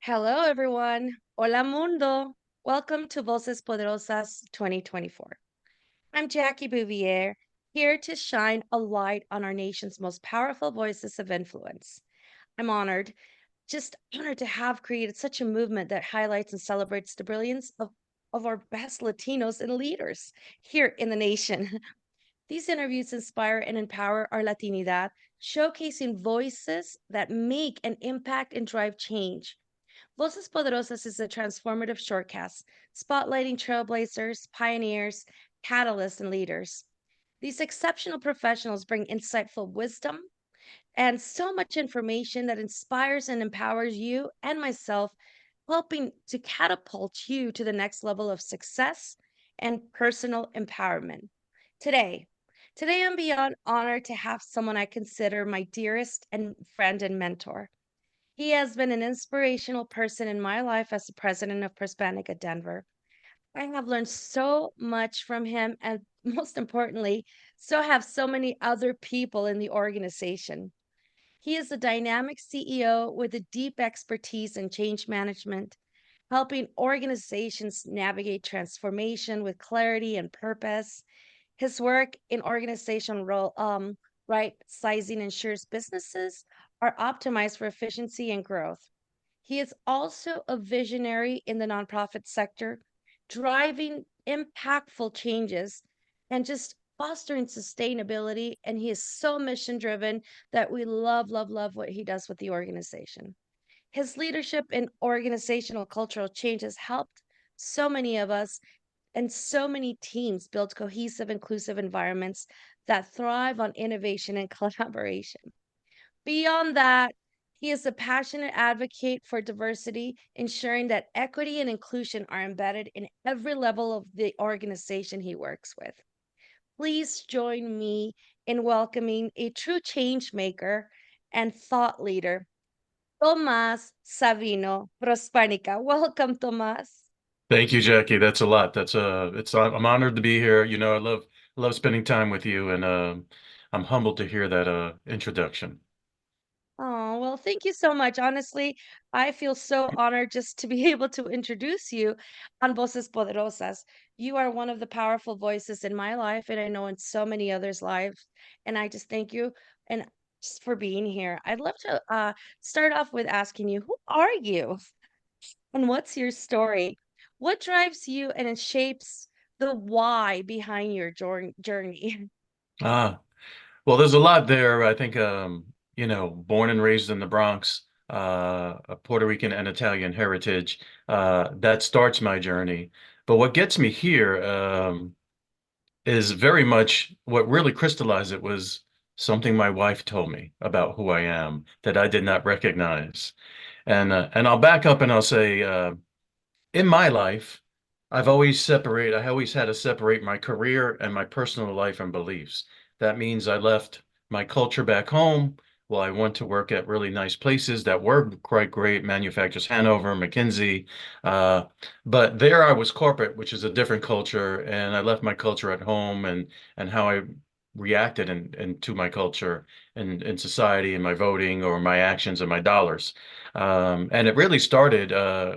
Hello, everyone. Hola, mundo. Welcome to VOCES Poderosas 2024. I'm Jackie Bouvier, here to shine a light on our nation's most powerful voices of influence. I'm honored, just honored to have created such a movement that highlights and celebrates the brilliance of our best Latinos and leaders here in the nation. These interviews inspire and empower our Latinidad, showcasing voices that make an impact and drive change. Voces Poderosas is a transformative shortcast, spotlighting trailblazers, pioneers, catalysts, and leaders. These exceptional professionals bring insightful wisdom and so much information that inspires and empowers you and myself, helping to catapult you to the next level of success and personal empowerment. Today, today I'm beyond honored to have someone I consider my dearest and friend and mentor. He has been an inspirational person in my life as the president of Prospanica Denver. I have learned so much from him, and most importantly, so have so many other people in the organization. He is a dynamic CEO with a deep expertise in change management, helping organizations navigate transformation with clarity and purpose. His work in organizational right sizing ensures businesses are optimized for efficiency and growth. He is also a visionary in the nonprofit sector, driving impactful changes and just fostering sustainability. And he is so mission driven that we love, love, love what he does with the organization. His leadership in organizational cultural change has helped so many of us and so many teams build cohesive, inclusive environments that thrive on innovation and collaboration. Beyond that, he is a passionate advocate for diversity, ensuring that equity and inclusion are embedded in every level of the organization he works with. Please join me in welcoming a true change maker and thought leader, Thomas Savino, Prospanica. Welcome, Thomas. Thank you, Jackie. That's a lot. I'm honored to be here. I love spending time with you, and I'm humbled to hear that introduction. Oh, well, thank you so much. Honestly, I feel so honored just to be able to introduce you on Voces Poderosas. You are one of the powerful voices in my life, and I know in so many others' lives. And I just thank you and just for being here. I'd love to start off with asking you, who are you and what's your story? What drives you and it shapes the why behind your journey? Ah, well, there's a lot there. I think, born and raised in the Bronx, a Puerto Rican and Italian heritage, that starts my journey. But what gets me here, is very much what really crystallized it was something my wife told me about who I am that I did not recognize. And I'll back up and I'll say, in my life, I always had to separate my career and my personal life and beliefs. That means I left my culture back home. Well, I went to work at really nice places that were quite great, manufacturers, Hanover, McKinsey. Uh, but there I was corporate, which is a different culture, and I left my culture at home and how I reacted and to my culture and in society and my voting or my actions and my dollars. And it really started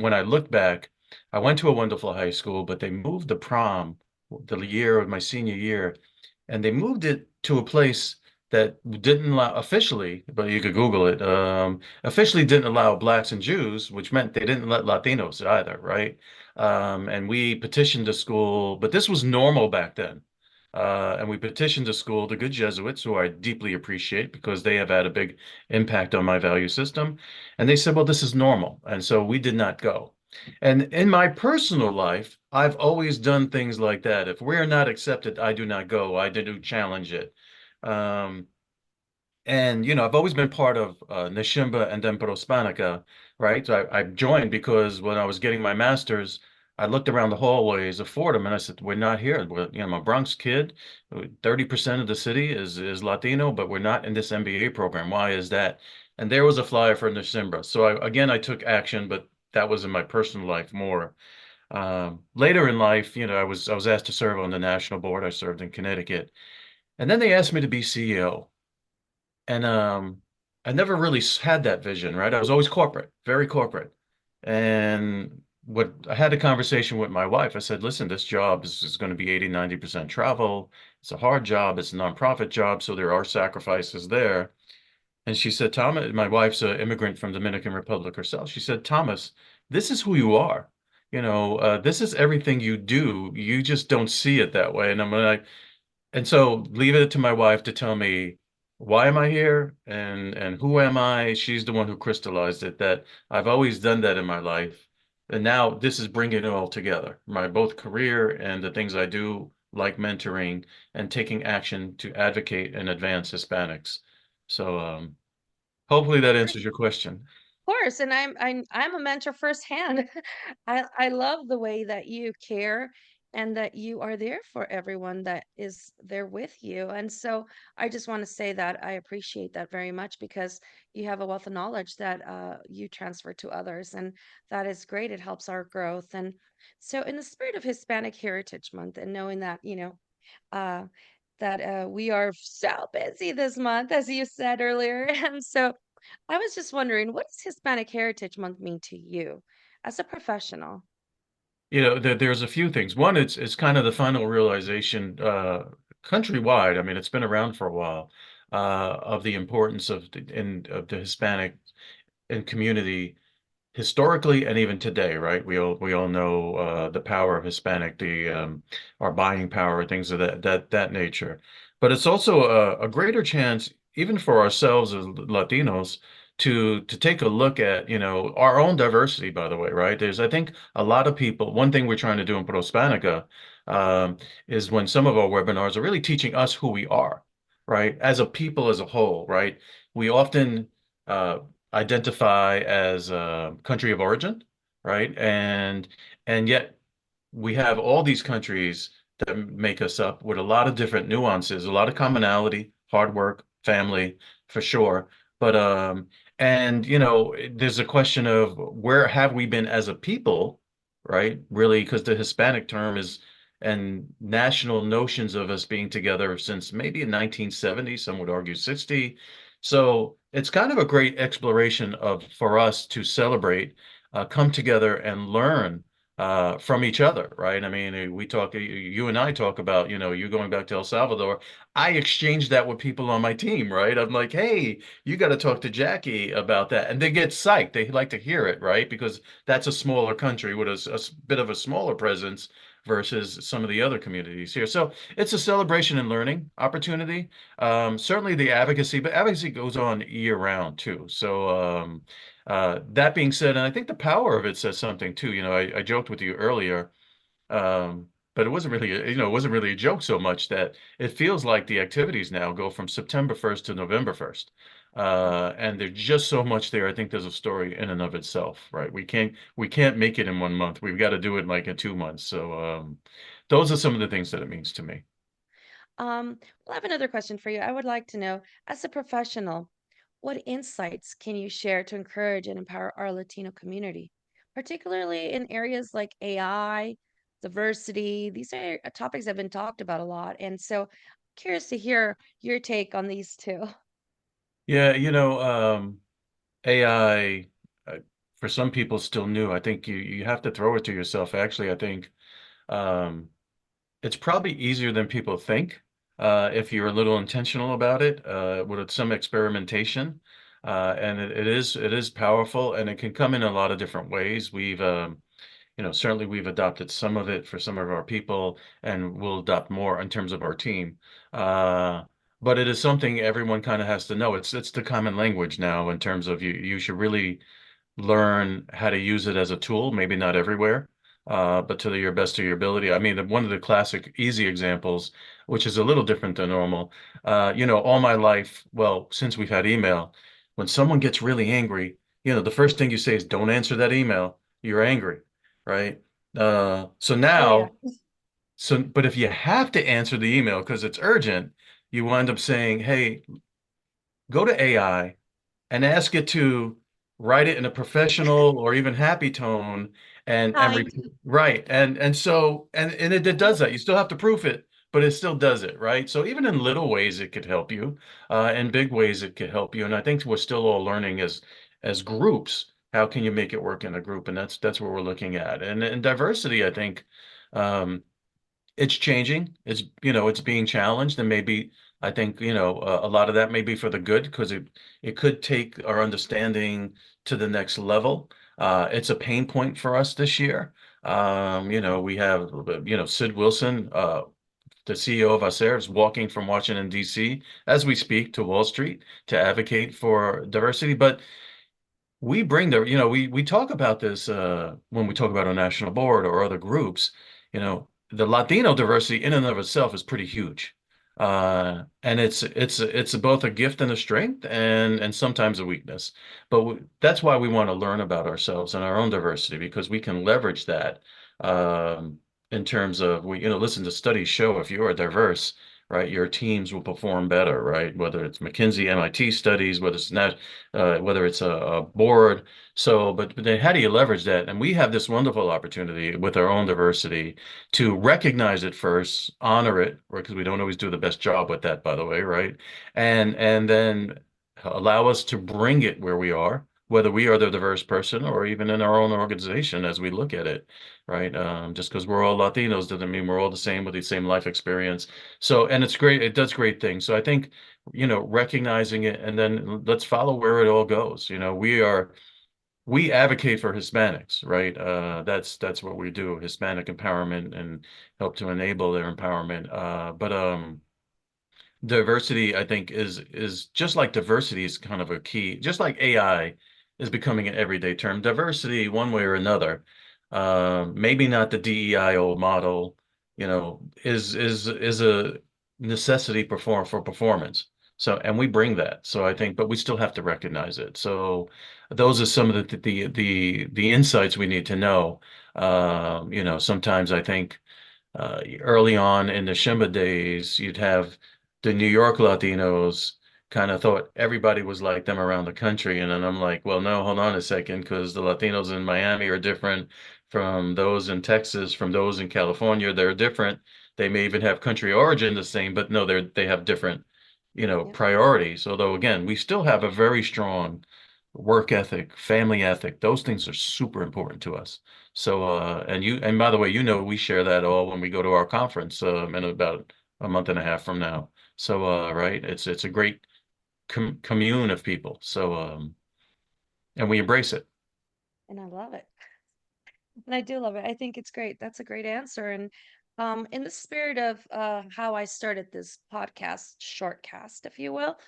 when I look back. I went to a wonderful high school, but they moved the prom the year of my senior year, and they moved it to a place that didn't allow officially, but you could Google it, officially didn't allow blacks and Jews, which meant they didn't let Latinos either, right? And we petitioned the school, but this was normal back then. And we petitioned the school, the good Jesuits, who I deeply appreciate because they have had a big impact on my value system. And they said, well, this is normal. And so we did not go. And in my personal life, I've always done things like that. If we're not accepted, I do not go. I do challenge it. Um, and I've always been part of Nishimba and then Prospanica, right? So I joined because when I was getting my master's, I looked around the hallways of Fordham and I said, "We're not here. I'm a Bronx kid. 30% of the city is Latino, but we're not in this MBA program. Why is that?" And there was a flyer for Nishimba. So I took action, but that was in my personal life more. Later in life, I was asked to serve on the national board. I served in Connecticut, and then they asked me to be CEO. And I never really had that vision, right? I was always corporate, very corporate. And what I had a conversation with my wife. I said, listen, this job is going to be 80, 90% travel. It's a hard job. It's a nonprofit job. So there are sacrifices there. And she said, Thomas, my wife's an immigrant from Dominican Republic herself. She said, Thomas, this is who you are. This is everything you do. You just don't see it that way. And I'm like, and so leave it to my wife to tell me why am I here and who am I? She's the one who crystallized it that I've always done that in my life. And now this is bringing it all together. My both career and the things I do, like mentoring and taking action to advocate and advance Hispanics. So hopefully that answers your question. Course, and I'm a mentor firsthand. I love the way that you care and that you are there for everyone that is there with you. And so I just want to say that I appreciate that very much because you have a wealth of knowledge that you transfer to others, and that is great. It helps our growth. And so, in the spirit of Hispanic Heritage Month, and knowing that uh, we are so busy this month, as you said earlier, and so I was just wondering, what does Hispanic Heritage Month mean to you as a professional? There's a few things. One, it's kind of the final realization countrywide. I mean, it's been around for a while of the importance of the Hispanic and community historically and even today, right? We all know the power of Hispanic, the our buying power, things of that nature. But it's also a greater chance, even for ourselves as Latinos, to take a look at, our own diversity, by the way, right? There's, I think, a lot of people, one thing we're trying to do in Prospanica is when some of our webinars are really teaching us who we are, right? As a people as a whole, right? We often uh, identify as a country of origin, right? And yet we have all these countries that make us up with a lot of different nuances, a lot of commonality, hard work, family, for sure. But and there's a question of where have we been as a people, right? Really, because the Hispanic term is and national notions of us being together since maybe in 1970, some would argue 60. So it's kind of a great exploration of for us to celebrate, come together and learn from each other, right? I mean, we talk, you and I talk about, you going back to El Salvador. I exchange that with people on my team, right? I'm like, hey, you got to talk to Jackie about that. And they get psyched. They like to hear it, right? Because that's a smaller country with a bit of a smaller presence versus some of the other communities here. So it's a celebration and learning opportunity. Certainly the advocacy, but advocacy goes on year round too. So that being said, and I think the power of it says something too. I joked with you earlier, but it wasn't really, it wasn't really a joke so much that it feels like the activities now go from September 1st to November 1st. And there's just so much there. I think there's a story in and of itself, right? We can't make it in 1 month. We've got to do it like in 2 months. So those are some of the things that it means to me. Well, I have another question for you. I would like to know, as a professional, what insights can you share to encourage and empower our Latino community, particularly in areas like AI, diversity? These are topics that have been talked about a lot. And so, curious to hear your take on these two. Yeah, AI for some people still new. I think you have to throw it to yourself. Actually, I think um, it's probably easier than people think if you're a little intentional about it with some experimentation. And it is powerful, and it can come in a lot of different ways. Certainly we've adopted some of it for some of our people, and we'll adopt more in terms of our team. Uh, but it is something everyone kind of has to know. It's the common language now in terms of you should really learn how to use it as a tool, maybe not everywhere, but to your best of your ability. I mean, one of the classic easy examples, which is a little different than normal, all my life, well, since we've had email, when someone gets really angry, the first thing you say is, don't answer that email. You're angry, right? So Oh, yeah. now, but if you have to answer the email because it's urgent, you wind up saying, hey, go to AI and ask it to write it in a professional or even happy tone and Kind. right and so and it does that. You still have to proof it, but it still does it, right? So even in little ways it could help you, in big ways it could help you. And I think we're still all learning as groups How can you make it work in a group? And that's what we're looking at. And diversity, I think, um, it's changing. It's, it's being challenged, and maybe I think, a lot of that may be for the good because it could take our understanding to the next level. It's a pain point for us this year. We have, Sid Wilson, the CEO of VOCES, walking from Washington, D.C., as we speak, to Wall Street to advocate for diversity. But we bring we talk about this when we talk about our national board or other groups. The Latino diversity in and of itself is pretty huge. And it's both a gift and a strength, and sometimes a weakness. But that's why we want to learn about ourselves and our own diversity, because we can leverage that in terms of, listen, the studies show if you are diverse, right, your teams will perform better, right? Whether it's McKinsey, MIT studies, whether it's a board. So, but then how do you leverage that? And we have this wonderful opportunity with our own diversity to recognize it first, honor it, right? Because we don't always do the best job with that, by the way, right? And then allow us to bring it where we are, whether we are the diverse person or even in our own organization as we look at it, right? Just because we're all Latinos doesn't mean we're all the same with the same life experience. So, and it's great. It does great things. So I think, recognizing it, and then let's follow where it all goes. We advocate for Hispanics, right? That's what we do, Hispanic empowerment, and help to enable their empowerment. But diversity, I think, is just like diversity is kind of a key, just like AI is becoming an everyday term. Diversity, one way or another, maybe not the DEIO model, is a necessity for performance. So, and we bring that. So I think, but we still have to recognize it. So those are some of the insights we need to know. Sometimes I think early on in the Shimba days, you'd have the New York Latinos kind of thought everybody was like them around the country. And then I'm like, well, no, hold on a second, because the Latinos in Miami are different from those in Texas, from those in California. They're different. They may even have country origin the same, but no, they have different, Yeah. priorities. Although again, we still have a very strong work ethic, family ethic. Those things are super important to us. So, and by the way, we share that all when we go to our conference, in about a month and a half from now. So, right, it's a great commune of people. So, and we embrace it. And I love it. And I do love it. I think it's great. That's a great answer. And in the spirit of how I started this podcast, shortcast, if you will,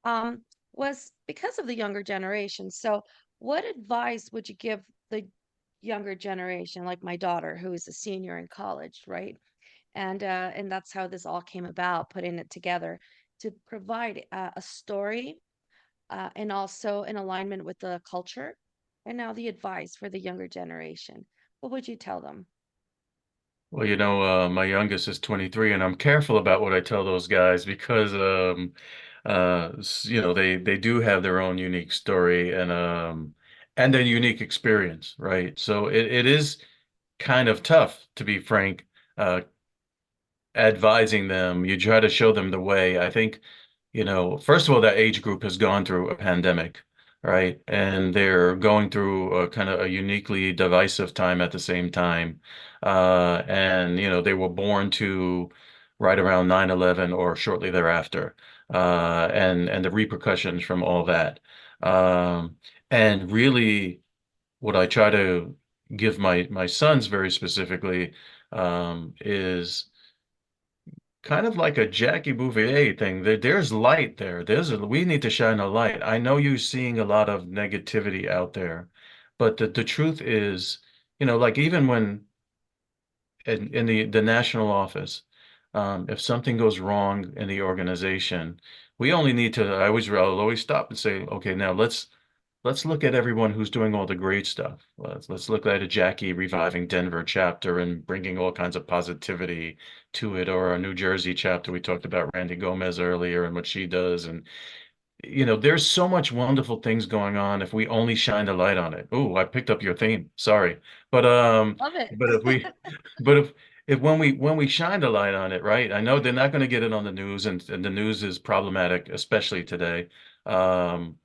um, was because of the younger generation. So, what advice would you give the younger generation, like my daughter, who is a senior in college, right? And that's how this all came about, putting it together to provide a story and also in alignment with the culture. And now the advice for the younger generation. What would you tell them? Well, my youngest is 23, and I'm careful about what I tell those guys because, they do have their own unique story and a unique experience, right? So it is kind of tough, to be frank, advising them. You try to show them the way. I think, first of all, that age group has gone through a pandemic, right? And they're going through a kind of a uniquely divisive time at the same time. And, they were born to right around 9/11 or shortly thereafter, and the repercussions from all that. Um, and really, what I try to give my sons very specifically is kind of like a Jackie Bouvier thing. There's light there. We need to shine a light. I know you're seeing a lot of negativity out there, but the truth is, like even when in the national office, if something goes wrong in the organization, we only need to, I'll always stop and say, okay, now let's look at everyone who's doing all the great stuff. Let's look at a Jackie reviving Denver chapter and bringing all kinds of positivity to it, or a New Jersey chapter. We talked about Randy Gomez earlier and what she does, and there's so much wonderful things going on if we only shine the light on it. Oh, I picked up your theme. Sorry, but Love it. but if we, but if when we shine the light on it, right? I know they're not going to get it on the news, and the news is problematic, especially today. Um,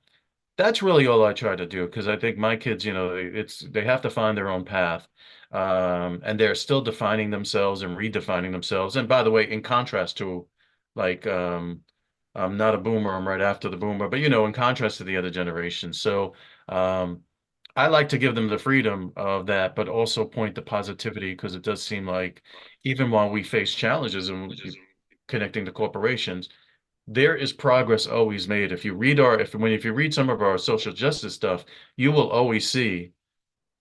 That's really all I try to do because I think my kids, they have to find their own path, and they're still defining themselves and redefining themselves. And by the way, in contrast to, like, I'm not a boomer, I'm right after the boomer, but in contrast to the other generation. So, um, I like to give them the freedom of that, but also point to positivity because it does seem like even while we face challenges and connecting to corporations there is progress always made. If you read if you read some of our social justice stuff, you will always see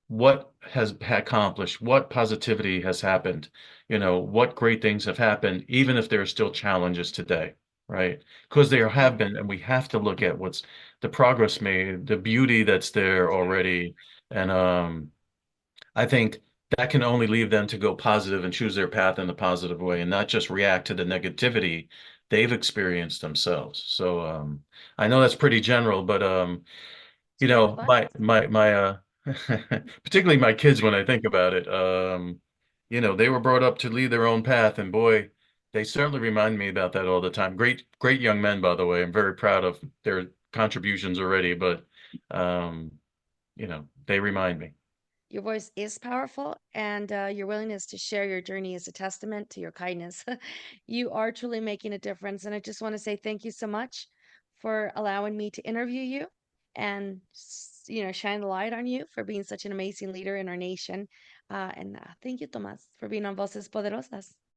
what has accomplished, what positivity has happened, what great things have happened, even if there are still challenges today, right? Because there have been, and we have to look at what's the progress made, the beauty that's there already. And I think that can only leave them to go positive and choose their path in a positive way and not just react to the negativity they've experienced themselves. So I know that's pretty general, but It's great advice. my particularly my kids when I think about it, they were brought up to lead their own path and boy, they certainly remind me about that all the time. Great young men, by the way. I'm very proud of their contributions already, but they remind me. Your voice is powerful, and your willingness to share your journey is a testament to your kindness. You are truly making a difference. And I just want to say thank you so much for allowing me to interview you and, shine the light on you for being such an amazing leader in our nation. And thank you, Tomas, for being on Voces Poderosas.